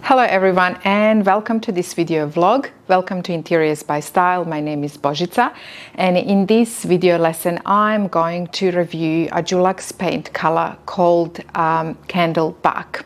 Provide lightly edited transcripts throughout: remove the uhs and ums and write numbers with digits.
Hello everyone and welcome to this video vlog. Welcome to Interiors by Style. My name is Božica and in this video lesson I'm going to review a Dulux paint color called Candlebark.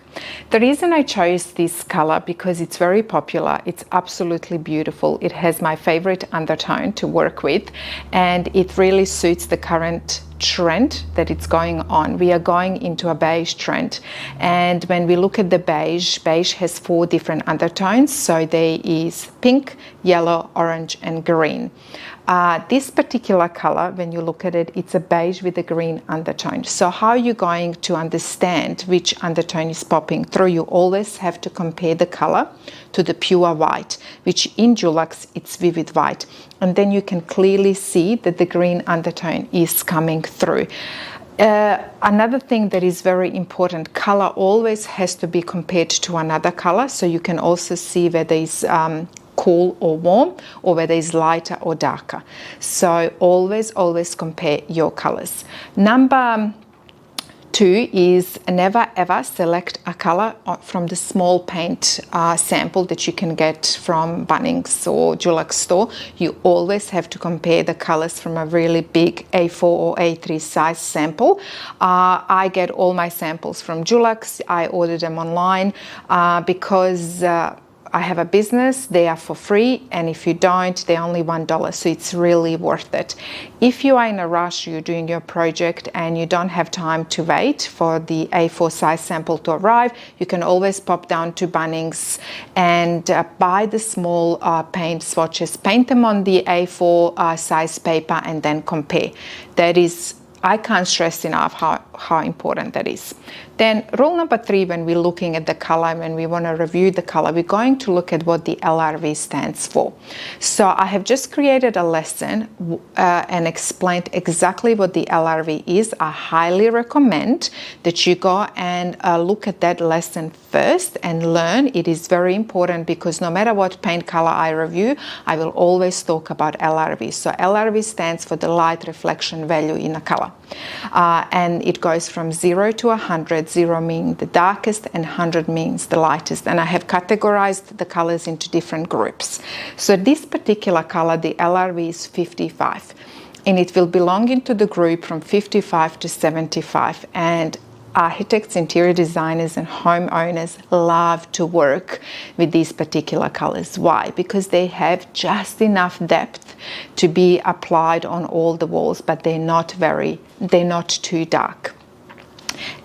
The reason I chose this color because it's very popular, it's absolutely beautiful, it has my favorite undertone to work with and it really suits the current trend that it's going on. We are going into a beige trend, and when we look at the beige has 4 different undertones. So there is pink, yellow, orange and green. This particular color, when you look at it, it's a beige with a green undertone. So how are you going to understand which undertone is popping through? You always have to compare the color to the pure white, which in Dulux it's vivid white, and then you can clearly see that the green undertone is coming through. Another thing that is very important, color always has to be compared to another color, so you can also see whether it's cool or warm, or whether it's lighter or darker. So always compare your colors. Number 2 is never ever select a color from the small paint sample that you can get from Bunnings or Dulux store. You always have to compare the colors from a really big A4 or A3 size sample. I get all my samples from Dulux. I order them online because I have a business, they are for free, and if you don't, they're only $1, so it's really worth it. If you are in a rush, you're doing your project and you don't have time to wait for the A4 size sample to arrive, you can always pop down to Bunnings and buy the small paint swatches, paint them on the A4 size paper and then compare. That is, I can't stress enough how important that is. Then rule number 3, when we're looking at the color, when we want to review the color, we're going to look at what the LRV stands for. So I have just created a lesson and explained exactly what the LRV is. I highly recommend that you go and look at that lesson first and learn. It is very important because no matter what paint color I review, I will always talk about LRV. So LRV stands for the light reflection value in a color. And it goes from 0 to 100, 0 meaning the darkest and 100 means the lightest. And I have categorized the colors into different groups. So this particular color, the LRV is 55, and it will belong into the group from 55 to 75. And architects, interior designers and homeowners love to work with these particular colors. Why? Because they have just enough depth to be applied on all the walls, but they're not too dark.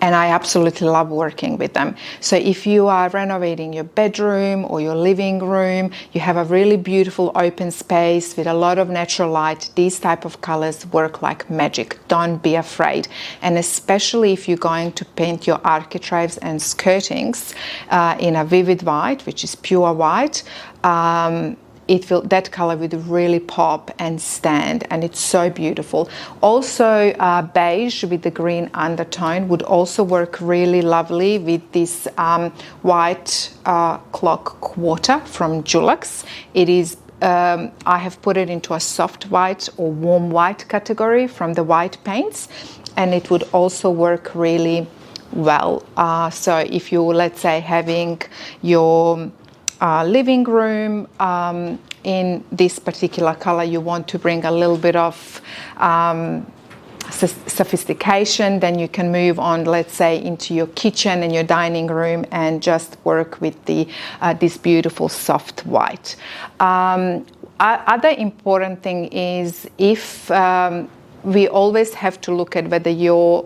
And I absolutely love working with them. So if you are renovating your bedroom or your living room, you have a really beautiful open space with a lot of natural light, these type of colors work like magic. Don't be afraid. And especially if you're going to paint your architraves and skirtings in a vivid white, which is pure white, that color would really pop and stand, and it's so beautiful. Also beige with the green undertone would also work really lovely with this white clock quarter from Dulux. It is I have put it into a soft white or warm white category from the white paints, and it would also work really well. So if you, let's say, having your living room in this particular color, you want to bring a little bit of sophistication, then you can move on, let's say, into your kitchen and your dining room and just work with the this beautiful soft white. Other important thing is if we always have to look at whether your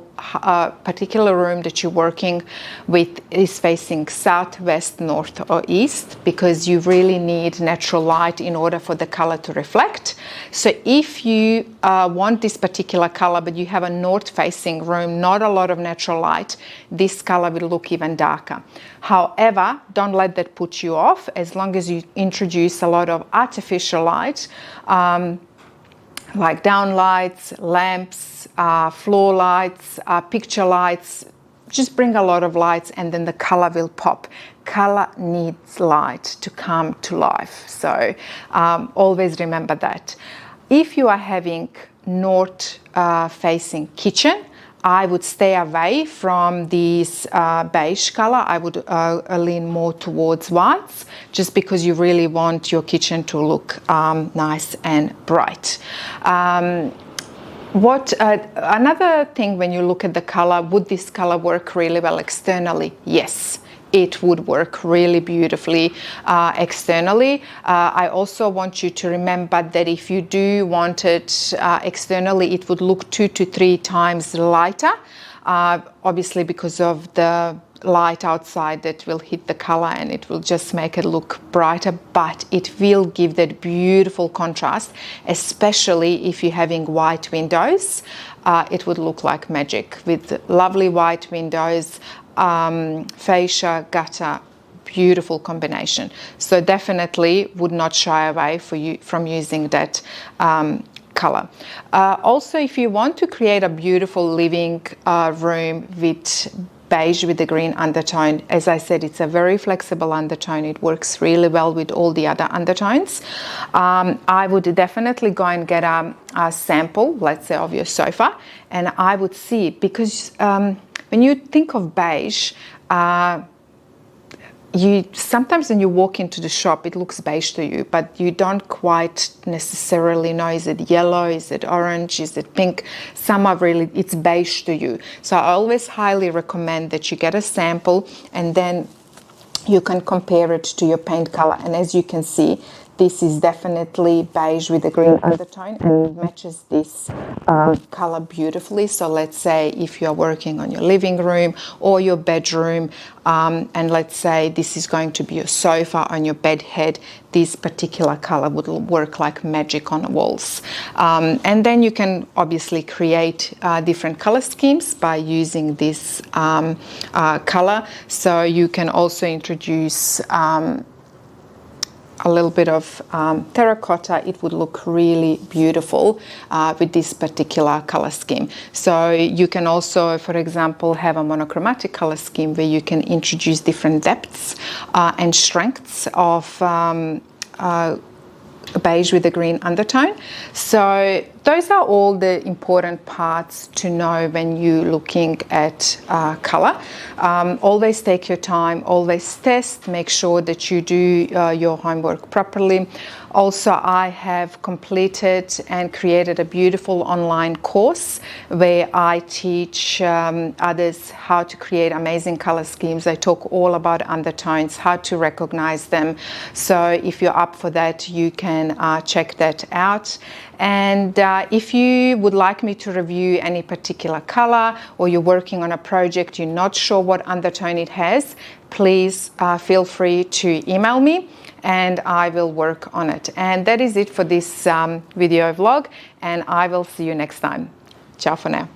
particular room that you're working with is facing south, west, north or east, because you really need natural light in order for the color to reflect. So if you want this particular color but you have a north facing room, not a lot of natural light, this color will look even darker. However, don't let that put you off. As long as you introduce a lot of artificial light, like downlights, lamps, floor lights, picture lights, just bring a lot of lights and then the color will pop. Color needs light to come to life. So always remember that. If you are having north facing kitchen, I would stay away from this beige color. I would lean more towards whites, just because you really want your kitchen to look nice and bright. Another thing, when you look at the color, would this color work really well externally? Yes, it would work really beautifully externally. I also want you to remember that if you do want it externally, it would look 2 to 3 times lighter, obviously because of the light outside that will hit the color, and it will just make it look brighter, but it will give that beautiful contrast, especially if you're having white windows. It would look like magic with lovely white windows, fascia, gutter, beautiful combination. So definitely would not shy away from using that color. Also, if you want to create a beautiful living room with beige with the green undertone, as I said, it's a very flexible undertone. It works really well with all the other undertones. I would definitely go and get a sample, let's say, of your sofa, and I would see it, because when you think of beige, sometimes when you walk into the shop, it looks beige to you, but you don't quite necessarily know, is it yellow, is it orange, is it pink? Some are really, it's beige to you. So I always highly recommend that you get a sample, and then you can compare it to your paint color. And as you can see, this is definitely beige with a green undertone, and it matches this color beautifully. So let's say if you're working on your living room or your bedroom, and let's say this is going to be your sofa on your bed head, this particular color would work like magic on the walls. And then you can obviously create different color schemes by using this color. So you can also introduce a little bit of terracotta. It would look really beautiful with this particular color scheme. So you can also, for example, have a monochromatic color scheme where you can introduce different depths and strengths of beige with a green undertone. So those are all the important parts to know when you're looking at color. Always take your time, always test, make sure that you do your homework properly. Also, I have completed and created a beautiful online course where I teach others how to create amazing color schemes. I talk all about undertones, how to recognize them. So if you're up for that, you can check that out. And if you would like me to review any particular color, or you're working on a project, you're not sure what undertone it has, please feel free to email me and I will work on it. And that is it for this video vlog, and I will see you next time. Ciao for now.